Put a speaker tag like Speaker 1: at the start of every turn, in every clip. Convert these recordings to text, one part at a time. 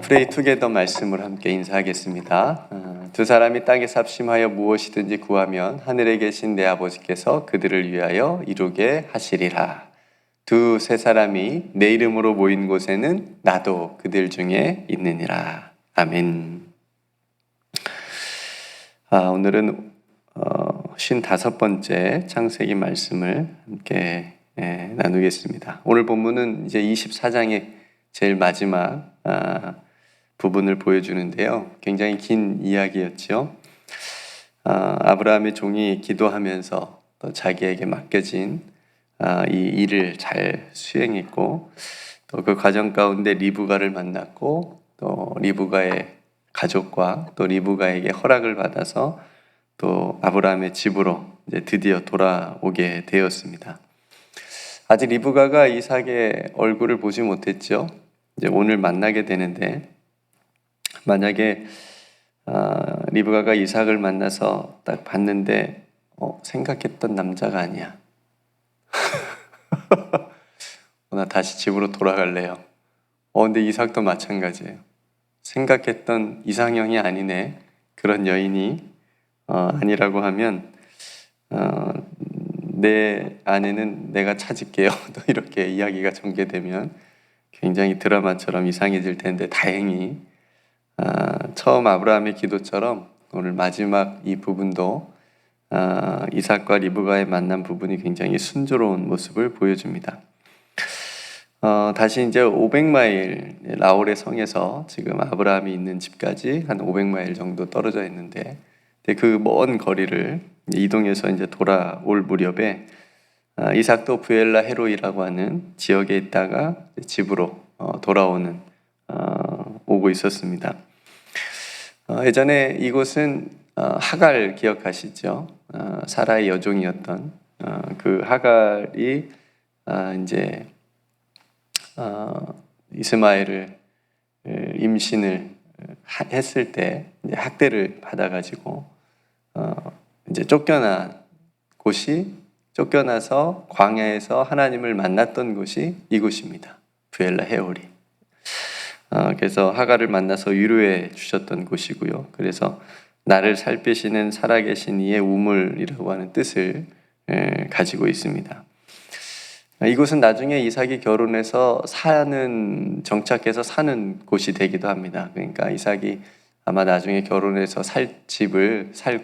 Speaker 1: 프레이 투게더 말씀을 함께 인사하겠습니다. 두 사람이 땅에 삽심하여 무엇이든지 구하면 하늘에 계신 내 아버지께서 그들을 위하여 이루게 하시리라. 두세 사람이 내 이름으로 모인 곳에는 나도 그들 중에 있느니라. 아멘. 오늘은 55번째 창세기 말씀을 함께 나누겠습니다. 오늘 본문은 이제 24장의 제일 마지막 부분을 보여주는데요. 굉장히 긴 이야기였죠. 아브라함의 종이 기도하면서 또 자기에게 맡겨진 이 일을 잘 수행했고, 또 그 과정 가운데 리브가를 만났고, 또 리브가의 가족과 또 리브가에게 허락을 받아서 또 아브라함의 집으로 이제 드디어 돌아오게 되었습니다. 아직 리브가가 이삭의 얼굴을 보지 못했죠. 이제 오늘 만나게 되는데, 만약에 리브가가 이삭을 만나서 딱 봤는데 생각했던 남자가 아니야. 나 다시 집으로 돌아갈래요. 근데 이삭도 마찬가지예요. 생각했던 이상형이 아니네. 그런 여인이 아니라고 하면 내 아내는 내가 찾을게요. 또 이렇게 이야기가 전개되면 굉장히 드라마처럼 이상해질 텐데, 다행히 처음 아브라함의 기도처럼 오늘 마지막 이 부분도 이삭과 리브가의 만난 부분이 굉장히 순조로운 모습을 보여줍니다. 다시 이제 500마일, 라홀의 성에서 지금 아브라함이 있는 집까지 한 500마일 정도 떨어져 있는데, 그 먼 거리를 이동해서 이제 돌아올 무렵에 이삭도 부엘라 헤로이라고 하는 지역에 있다가 집으로 오고 있었습니다. 예전에 이곳은 하갈 기억하시죠? 사라의 여종이었던 그 하갈이 이제 이스마엘을 임신을 했을 때 이제 학대를 받아가지고 이제 쫓겨나서 광야에서 하나님을 만났던 곳이 이곳입니다. 부엘라 헤올이. 그래서 하갈을 만나서 위로해 주셨던 곳이고요. 그래서 나를 살피시는 살아계신 이의 우물이라고 하는 뜻을 가지고 있습니다. 이곳은 나중에 이삭이 결혼해서 정착해서 사는 곳이 되기도 합니다. 그러니까 이삭이 아마 나중에 결혼해서 살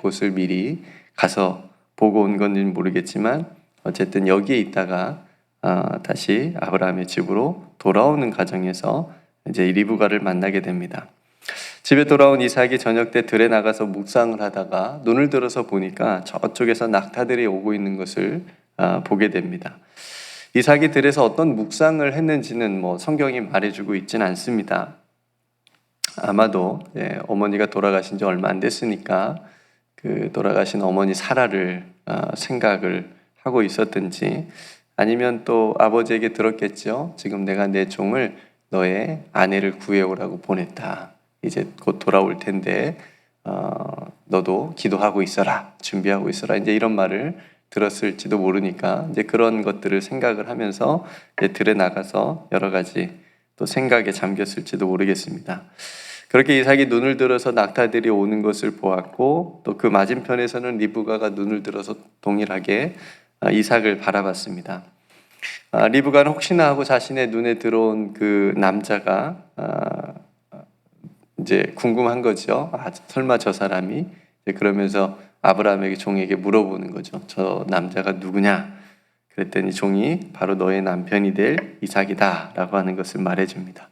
Speaker 1: 곳을 미리 가서 보고 온 건지는 모르겠지만, 어쨌든 여기에 있다가 다시 아브라함의 집으로 돌아오는 과정에서 이제 리브가를 만나게 됩니다. 집에 돌아온 이삭이 저녁 때 들에 나가서 묵상을 하다가 눈을 들어서 보니까 저쪽에서 낙타들이 오고 있는 것을 보게 됩니다. 이삭이 들에서 어떤 묵상을 했는지는 성경이 말해주고 있지는 않습니다. 아마도 어머니가 돌아가신 지 얼마 안 됐으니까 그 돌아가신 어머니 사라를 생각을 하고 있었든지, 아니면 또 아버지에게 들었겠죠. 지금 내가 내 종을 너의 아내를 구해오라고 보냈다. 이제 곧 돌아올 텐데 너도 기도하고 있어라, 준비하고 있어라, 이제 이런 말을 들었을지도 모르니까 이제 그런 것들을 생각을 하면서 이제 들에 나가서 여러 가지 또 생각에 잠겼을지도 모르겠습니다. 그렇게 이삭이 눈을 들어서 낙타들이 오는 것을 보았고, 또 그 맞은편에서는 리브가가 눈을 들어서 동일하게 이삭을 바라봤습니다. 리브가는 혹시나 하고 자신의 눈에 들어온 그 남자가 이제 궁금한 거죠. 설마 저 사람이? 그러면서 아브라함에게 종에게 물어보는 거죠. 저 남자가 누구냐? 그랬더니 종이 바로 너의 남편이 될 이삭이다 라고 하는 것을 말해줍니다.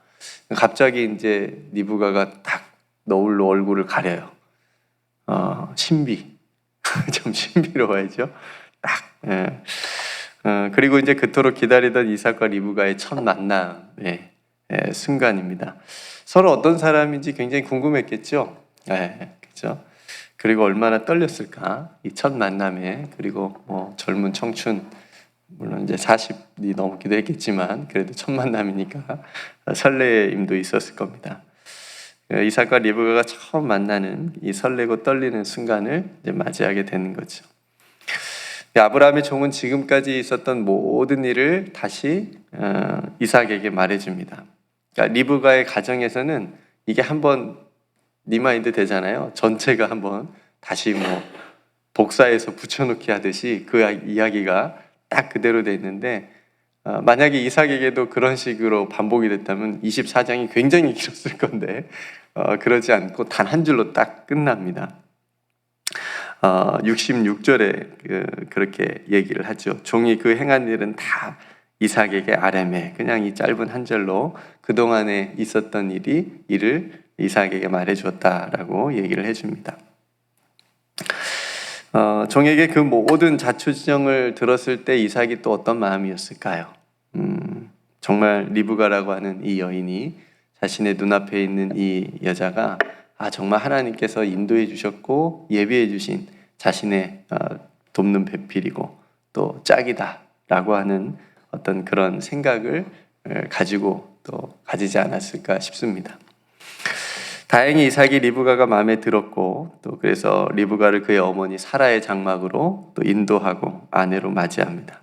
Speaker 1: 갑자기 이제 리브가가 딱 너울로 얼굴을 가려요. 신비. 좀 신비로워야죠. 그리고 이제 그토록 기다리던 이삭과 리브가의 첫 만남의 순간입니다. 서로 어떤 사람인지 굉장히 궁금했겠죠. 그렇죠. 그리고 얼마나 떨렸을까, 이 첫 만남에. 그리고 젊은 청춘, 물론 이제 40이 넘기도 했겠지만 그래도 첫 만남이니까 설레임도 있었을 겁니다. 이삭과 리브가가 처음 만나는 이 설레고 떨리는 순간을 이제 맞이하게 되는 거죠. 아브라함의 종은 지금까지 있었던 모든 일을 다시 이삭에게 말해줍니다. 그러니까 리브가의 가정에서는 이게 한번 리마인드 되잖아요. 전체가 한번 다시 뭐 복사해서 붙여놓기 하듯이 그 이야기가 딱 그대로 돼 있는데, 만약에 이삭에게도 그런 식으로 반복이 됐다면 24장이 굉장히 길었을 건데 그러지 않고 단 한 줄로 딱 끝납니다. 66절에 그렇게 얘기를 하죠. 종이 그 행한 일은 다 이삭에게 아뢰매. 그냥 이 짧은 한 절로 그동안에 있었던 일을 이삭에게 말해 주었다라고 얘기를 해줍니다. 종에게 그 모든 자초지정을 들었을 때 이삭이 또 어떤 마음이었을까요? 정말 리브가라고 하는 이 여인이 자신의 눈앞에 있는 이 여자가 정말 하나님께서 인도해 주셨고 예비해 주신 자신의 돕는 배필이고 또 짝이다라고 하는 어떤 그런 생각을 가지고 또 가지지 않았을까 싶습니다. 다행히 이삭이 리브가가 마음에 들었고 또 그래서 리브가를 그의 어머니 사라의 장막으로 또 인도하고 아내로 맞이합니다.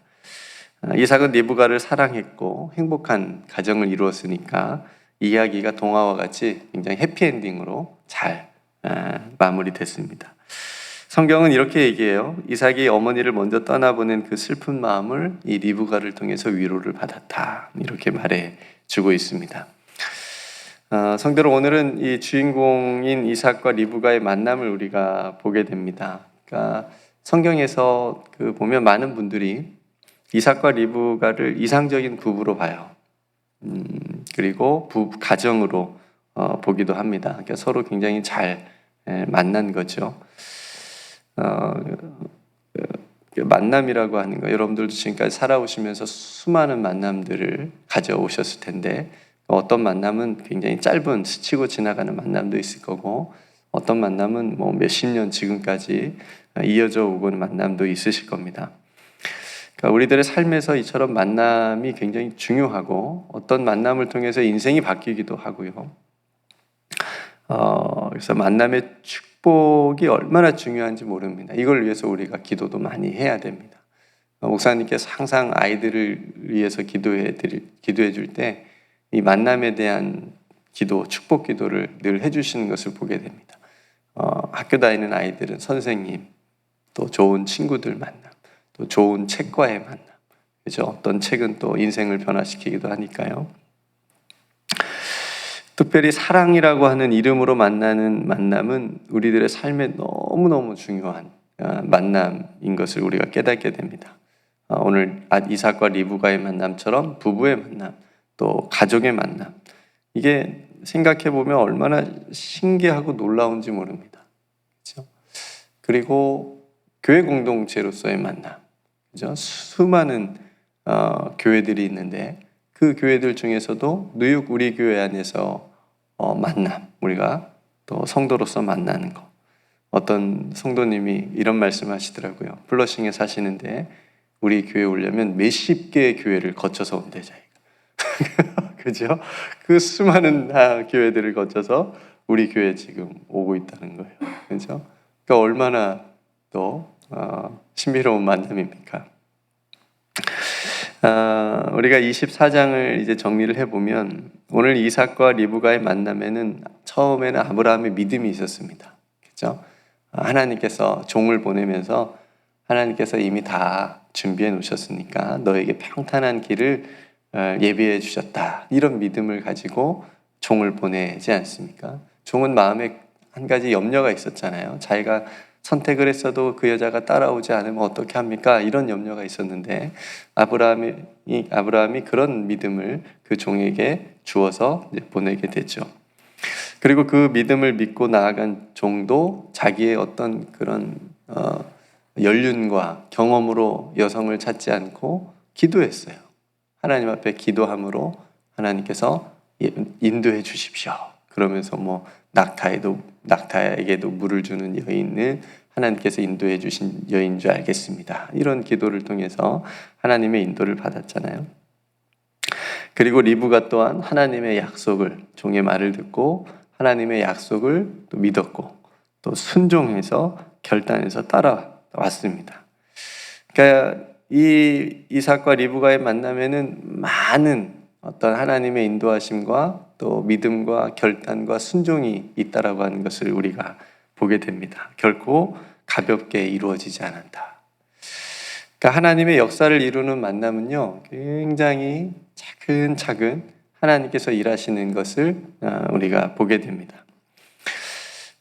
Speaker 1: 이삭은 리브가를 사랑했고 행복한 가정을 이루었으니까 이야기가 동화와 같이 굉장히 해피엔딩으로 잘 마무리됐습니다. 성경은 이렇게 얘기해요. 이삭이 어머니를 먼저 떠나보낸 그 슬픈 마음을 이 리브가를 통해서 위로를 받았다. 이렇게 말해주고 있습니다. 성도로 오늘은 이 주인공인 이삭과 리브가의 만남을 우리가 보게 됩니다. 그러니까 성경에서 보면 많은 분들이 이삭과 리브가를 이상적인 부부로 봐요. 그리고 가정으로 보기도 합니다. 그러니까 서로 굉장히 잘 만난 거죠. 만남이라고 하는 거, 여러분들도 지금까지 살아오시면서 수많은 만남들을 가져오셨을 텐데 어떤 만남은 굉장히 짧은 스치고 지나가는 만남도 있을 거고 어떤 만남은 뭐 몇십 년 지금까지 이어져 오고 만남도 있으실 겁니다. 그러니까 우리들의 삶에서 이처럼 만남이 굉장히 중요하고 어떤 만남을 통해서 인생이 바뀌기도 하고요. 그래서 만남의 축복이 얼마나 중요한지 모릅니다. 이걸 위해서 우리가 기도도 많이 해야 됩니다. 목사님께서 항상 아이들을 위해서 기도해 줄 때 이 만남에 대한 기도, 축복 기도를 늘 해주시는 것을 보게 됩니다. 학교 다니는 아이들은 선생님, 또 좋은 친구들 만남, 또 좋은 책과의 만남, 그죠? 어떤 책은 또 인생을 변화시키기도 하니까요. 특별히 사랑이라고 하는 이름으로 만나는 만남은 우리들의 삶에 너무너무 중요한 만남인 것을 우리가 깨닫게 됩니다. 오늘 이삭과 리브가의 만남처럼 부부의 만남, 또 가족의 만남, 이게 생각해 보면 얼마나 신기하고 놀라운지 모릅니다. 그렇죠? 그리고 교회 공동체로서의 만남, 그죠? 수많은 교회들이 있는데 그 교회들 중에서도 뉴욕 우리 교회 안에서 만남, 우리가 또 성도로서 만나는 거. 어떤 성도님이 이런 말씀하시더라고요. 플러싱에 사시는데 우리 교회 오려면 몇십 개의 교회를 거쳐서 온대 자기가. 그죠? 그 수많은 교회들을 거쳐서 우리 교회 지금 오고 있다는 거예요. 그죠? 그러니까 얼마나 또 신비로운 만남입니까? 우리가 24장을 이제 정리를 해보면 오늘 이삭과 리브가의 만남에는 처음에는 아브라함의 믿음이 있었습니다. 그죠? 하나님께서 종을 보내면서 하나님께서 이미 다 준비해 놓으셨으니까 너에게 평탄한 길을 예비해 주셨다. 이런 믿음을 가지고 종을 보내지 않습니까? 종은 마음에 한 가지 염려가 있었잖아요. 자기가 선택을 했어도 그 여자가 따라오지 않으면 어떻게 합니까? 이런 염려가 있었는데 아브라함이 그런 믿음을 그 종에게 주어서 보내게 되죠. 그리고 그 믿음을 믿고 나아간 종도 자기의 어떤 그런 연륜과 경험으로 여성을 찾지 않고 기도했어요. 하나님 앞에 기도함으로 하나님께서 인도해 주십시오. 그러면서 뭐 낙타에게도 물을 주는 여인을 하나님께서 인도해 주신 여인 줄 알겠습니다. 이런 기도를 통해서 하나님의 인도를 받았잖아요. 그리고 리브가 또한 하나님의 약속을, 종의 말을 듣고 하나님의 약속을 또 믿었고 또 순종해서 결단해서 따라왔습니다. 그러니까 이 이삭과 리브가의 만남에는 많은 어떤 하나님의 인도하심과 또 믿음과 결단과 순종이 있다라고 하는 것을 우리가 보게 됩니다. 결코 가볍게 이루어지지 않았다. 그러니까 하나님의 역사를 이루는 만남은요, 굉장히 차근차근 하나님께서 일하시는 것을 우리가 보게 됩니다.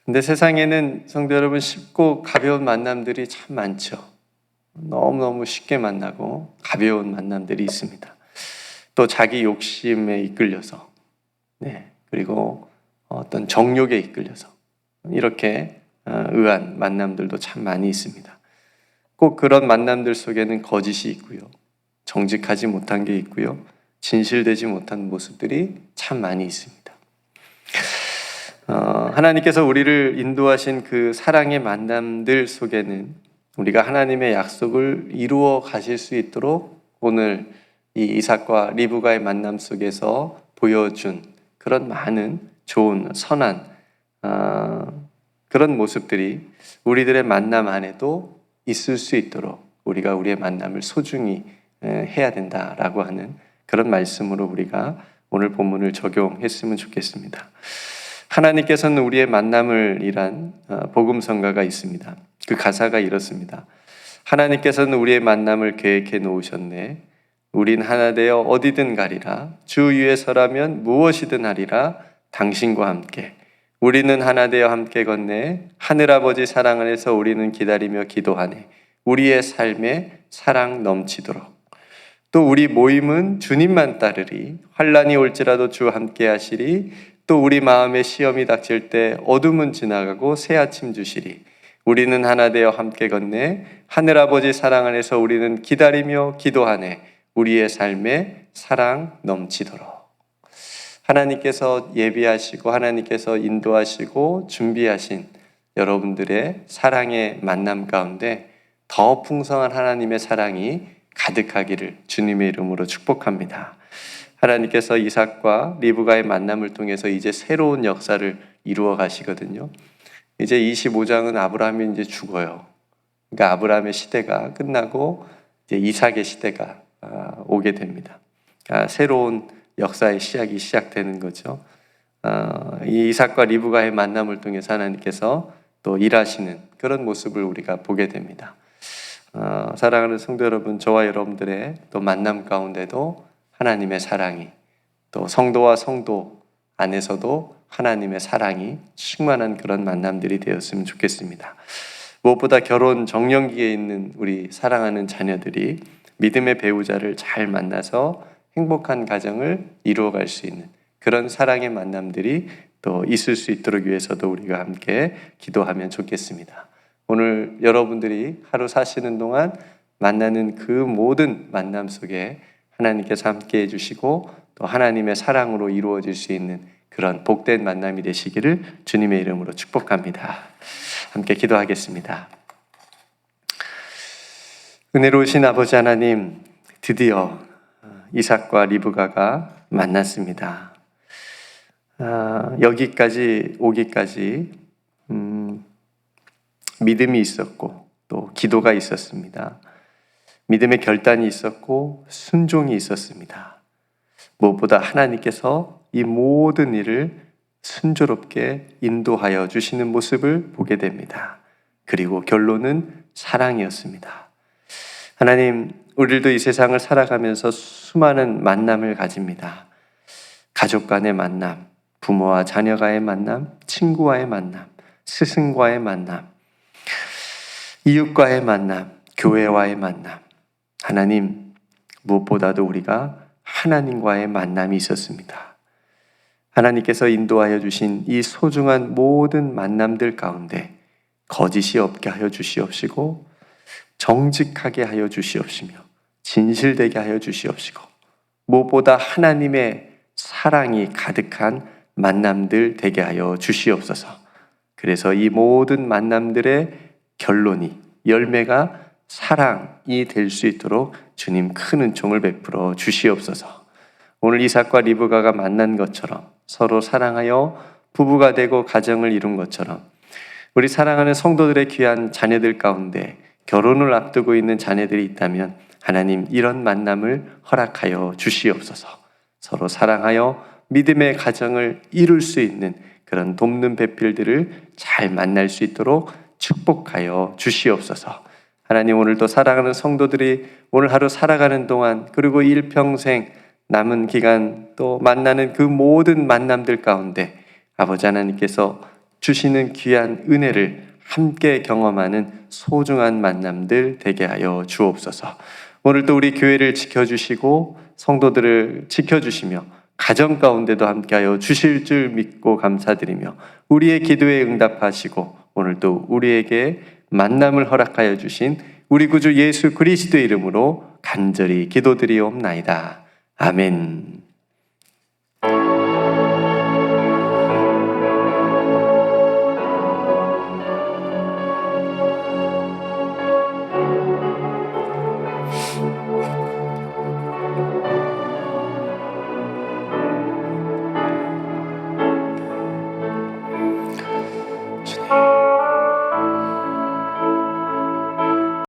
Speaker 1: 근데 세상에는 성도 여러분, 쉽고 가벼운 만남들이 참 많죠. 너무너무 쉽게 만나고 가벼운 만남들이 있습니다. 또 자기 욕심에 이끌려서, 그리고 어떤 정욕에 이끌려서 이렇게 의한 만남들도 참 많이 있습니다. 꼭 그런 만남들 속에는 거짓이 있고요, 정직하지 못한 게 있고요, 진실되지 못한 모습들이 참 많이 있습니다. 하나님께서 우리를 인도하신 그 사랑의 만남들 속에는 우리가 하나님의 약속을 이루어 가실 수 있도록 오늘 이 이삭과 리브가의 만남 속에서 보여준 그런 많은 좋은 선한 그런 모습들이 우리들의 만남 안에도 있을 수 있도록 우리가 우리의 만남을 소중히 해야 된다라고 하는 그런 말씀으로 우리가 오늘 본문을 적용했으면 좋겠습니다. 하나님께서는 우리의 만남을 위한 복음성가가 있습니다. 그 가사가 이렇습니다. 하나님께서는 우리의 만남을 계획해 놓으셨네. 우린 하나 되어 어디든 가리라. 주 위에 서라면 무엇이든 하리라. 당신과 함께. 우리는 하나 되어 함께 걷네. 하늘아버지 사랑 안에서 우리는 기다리며 기도하네. 우리의 삶에 사랑 넘치도록. 또 우리 모임은 주님만 따르리. 환난이 올지라도 주 함께 하시리. 또 우리 마음에 시험이 닥칠 때 어둠은 지나가고 새 아침 주시리. 우리는 하나 되어 함께 걷네. 하늘아버지 사랑 안에서 우리는 기다리며 기도하네. 우리의 삶에 사랑 넘치도록. 하나님께서 예비하시고 하나님께서 인도하시고 준비하신 여러분들의 사랑의 만남 가운데 더 풍성한 하나님의 사랑이 가득하기를 주님의 이름으로 축복합니다. 하나님께서 이삭과 리브가의 만남을 통해서 이제 새로운 역사를 이루어 가시거든요. 이제 25장은 아브라함이 이제 죽어요. 그러니까 아브라함의 시대가 끝나고 이제 이삭의 시대가 오게 됩니다. 새로운 역사의 시작이 시작되는 거죠. 이 이삭과 리브가의 만남을 통해서 하나님께서 또 일하시는 그런 모습을 우리가 보게 됩니다. 사랑하는 성도 여러분, 저와 여러분들의 또 만남 가운데도 하나님의 사랑이, 또 성도와 성도 안에서도 하나님의 사랑이 충만한 그런 만남들이 되었으면 좋겠습니다. 무엇보다 결혼 정년기에 있는 우리 사랑하는 자녀들이 믿음의 배우자를 잘 만나서 행복한 가정을 이루어갈 수 있는 그런 사랑의 만남들이 또 있을 수 있도록 위해서도 우리가 함께 기도하면 좋겠습니다. 오늘 여러분들이 하루 사시는 동안 만나는 그 모든 만남 속에 하나님께서 함께 해주시고 또 하나님의 사랑으로 이루어질 수 있는 그런 복된 만남이 되시기를 주님의 이름으로 축복합니다. 함께 기도하겠습니다. 은혜로우신 아버지 하나님, 드디어 이삭과 리브가가 만났습니다. 여기까지 오기까지 믿음이 있었고 또 기도가 있었습니다. 믿음의 결단이 있었고 순종이 있었습니다. 무엇보다 하나님께서 이 모든 일을 순조롭게 인도하여 주시는 모습을 보게 됩니다. 그리고 결론은 사랑이었습니다. 하나님, 우리도 이 세상을 살아가면서 수많은 만남을 가집니다. 가족 간의 만남, 부모와 자녀와의 만남, 친구와의 만남, 스승과의 만남, 이웃과의 만남, 교회와의 만남. 하나님, 무엇보다도 우리가 하나님과의 만남이 있었습니다. 하나님께서 인도하여 주신 이 소중한 모든 만남들 가운데 거짓이 없게 하여 주시옵시고 정직하게 하여 주시옵시며 진실되게 하여 주시옵시고 무엇보다 하나님의 사랑이 가득한 만남들 되게 하여 주시옵소서. 그래서 이 모든 만남들의 결론이, 열매가 사랑이 될 수 있도록 주님 큰 은총을 베풀어 주시옵소서. 오늘 이삭과 리브가가 만난 것처럼 서로 사랑하여 부부가 되고 가정을 이룬 것처럼 우리 사랑하는 성도들의 귀한 자녀들 가운데 결혼을 앞두고 있는 자녀들이 있다면 하나님 이런 만남을 허락하여 주시옵소서. 서로 사랑하여 믿음의 가정을 이룰 수 있는 그런 돕는 배필들을 잘 만날 수 있도록 축복하여 주시옵소서. 하나님, 오늘도 사랑하는 성도들이 오늘 하루 살아가는 동안, 그리고 일평생 남은 기간 또 만나는 그 모든 만남들 가운데 아버지 하나님께서 주시는 귀한 은혜를 함께 경험하는 소중한 만남들 되게 하여 주옵소서. 오늘도 우리 교회를 지켜주시고 성도들을 지켜주시며 가정 가운데도 함께하여 주실 줄 믿고 감사드리며 우리의 기도에 응답하시고 오늘도 우리에게 만남을 허락하여 주신 우리 구주 예수 그리스도의 이름으로 간절히 기도드리옵나이다. 아멘. 주님.